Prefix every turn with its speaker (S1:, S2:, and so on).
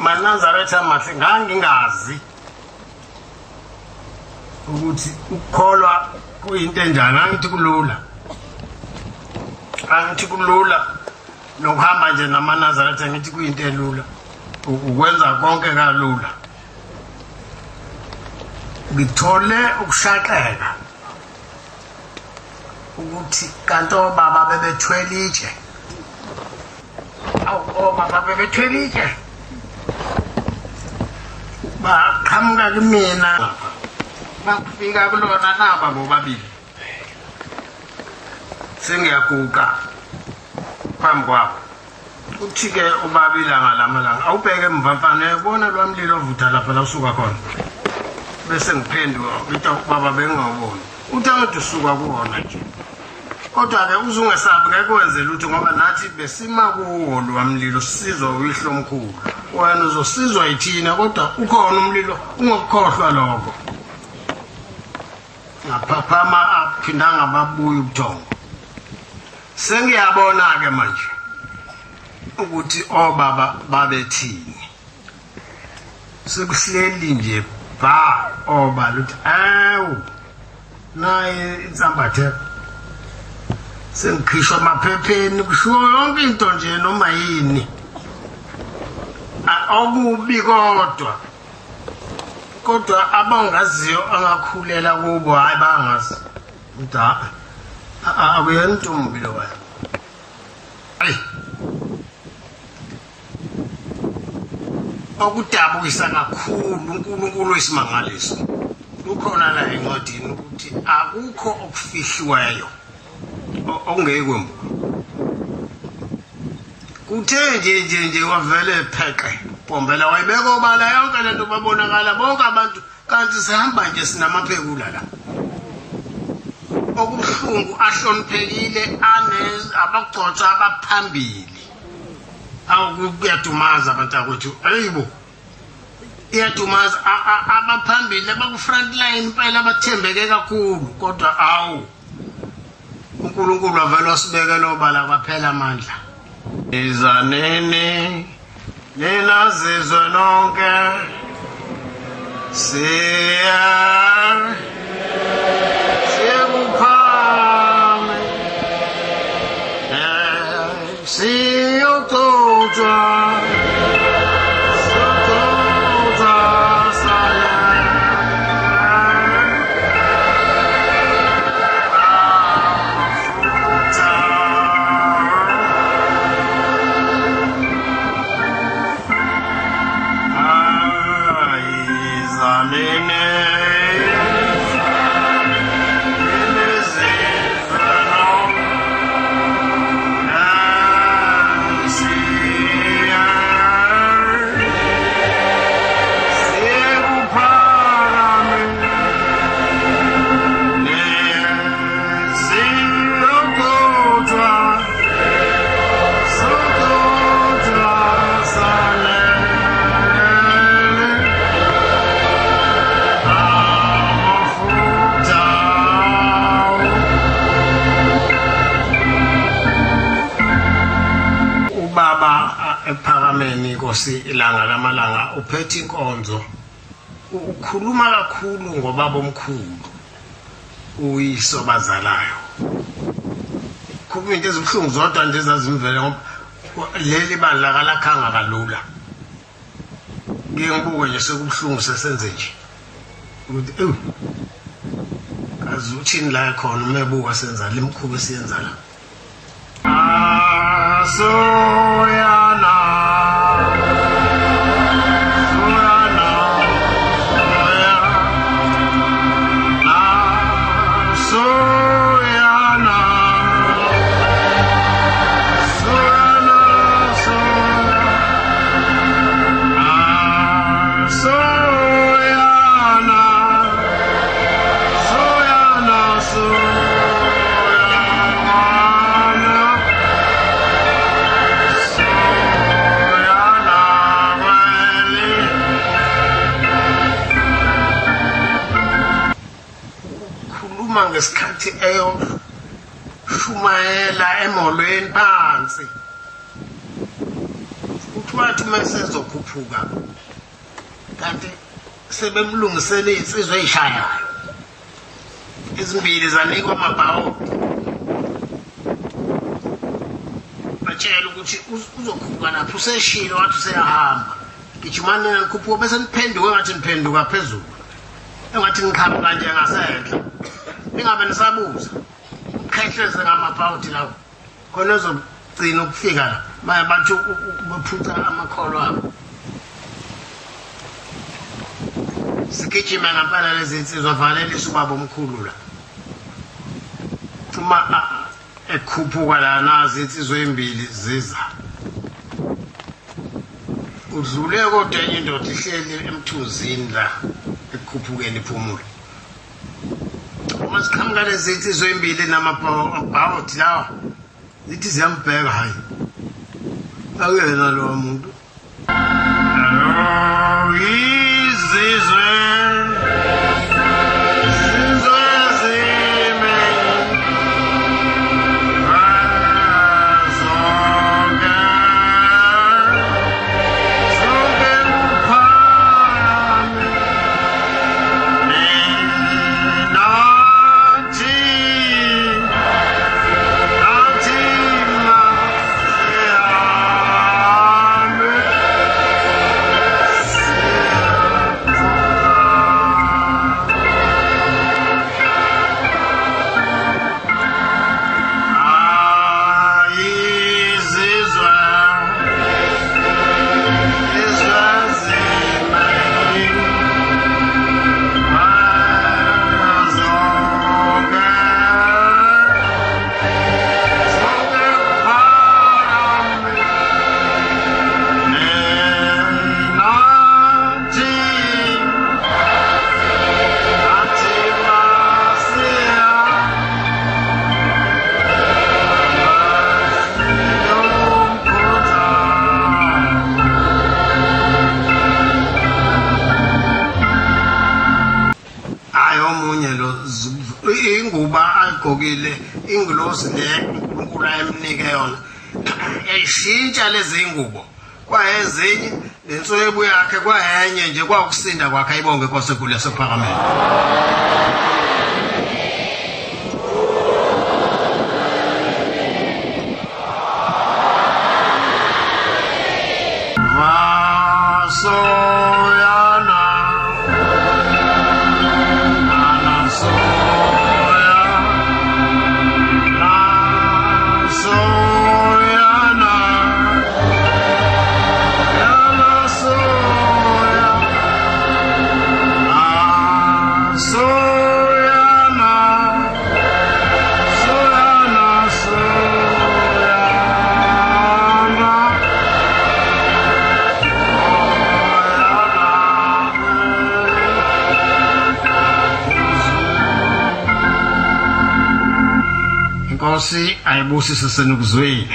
S1: Nazaretha amahle ngangingazi ukuthi ukukholwa kuyinto enjani. Angithi kulula, angithi kulula nokuhamba nje namaNazaretha, ngithi kuyinto elula, ukwenza konke kalula. Ngithole ukushaqeka ukuthi kanti obaba bebethwele itshe, obaba bebethwele itshe, baqhamuka kumina bakufika kulona naba bobabili. Sengiyaguqa phambi kwabo, uthi-ke ubabili angalamalanga, awubheke emva mfana, yabona lwa mlilo ovutha lapha la usuka khona. Bese ngiphenduka ngithi ubaba bengingawuboni. Uthi angithi usuka kuwona nje, kodwa-ke uzungesabi ngeke wenze lutho ngoba nathi besima kuwo lwa mlilo sisizwa uyihlo omkhulu. Wena uzosizwa yithina kodwa ukhona umlilo, ungakukhohlwa lokho. Ngaphaphama aphindanga babuya ubuthongo. Sengiyabona-ke manje ukuthi obaba babethini. Sekuhleli nje ba obala uthi awu naye insambathe. Sengikhishwa amaphepheni kushiwo yonke into nje noma yini. Okubi kodwa abangaziyo angakhulela kubo hayi bangazi. Uda akuyento umbilo wena. Ayi. Okudabukisa kakhulu uNkulunkulu wesimangaliso. Kukhona la encwadini ukuthi akukho okufihliweyo okungeke kwembuka. Kuthe nje wavele pheqe bombela wayibeka obala yonke lento babonakala bonke abantu kanti sihamba nje sinamaphekula la. Okubuhlungu ahloniphekile abagcotshwa abaphambili. Awukuyadumaza abantu akwethu, hayibo iyadumaza abaphambili abaku front line impela abathembeke kakhulu, kodwa awu uNkulunkulu avele wasibekela obala kwaphela amandla. Izanene nina zizwe nonke siyekuphame siyothothwa ephakameni Nkosi ilanga lamalanga uphethe inkonzo ukhuluma kakhulu ngobaba omkhulu uyiso bazalayo. Kuba into ezibuhlungu zodwa nje ezazimvele ngoba leli bandla kalakhanga kalula. Ngibuke nje sekubuhlungu sesenze nje ukuthi kazi uthini la khona umebuka senza lemkhubo esiyenza la. Soyana ngesikhathi shumayela emolweni phansi uthi bathi mesezokhuphuka kanti sebemlungisele insizwe eyishayayo ezimbili zanikwa amabhawodi batshela ukuthi uzokhuphuka lapho useshilo wathi useyahamba gijimane ngikhuphuka bese niphenduka ngathi niphenduka phezulu engathi ngikhamba kanje ngasenhla ingabe nisabuza ukhehleze ngamabhawodi lawo khona uzogcina ukufika la manje bathi baphuca amakholo abo sigijima ngempela lezi insizwa valelisa ubaba omkhulu la uma ekhuphuka la nazi insizwa ezimbili ziza udlule kodwa enye indoda ihleli emthunzini la ekukhuphukeni iphumule uma siqhamuka lezi insizwa ezimbili namabhawodi lawa zithi ziyambheka hayi akuyena lo muntu izizwe inguba ayigqokile ingilosi le uNkulunkulu ayemnike yona yayishintsha lezi ngubo kwayezinye nenswebu yakhe kwayenye nje kwakusinda kwakhe ayibonge Nkosi enkulu yasePhakameni Nkosi ayibusise senukuzwile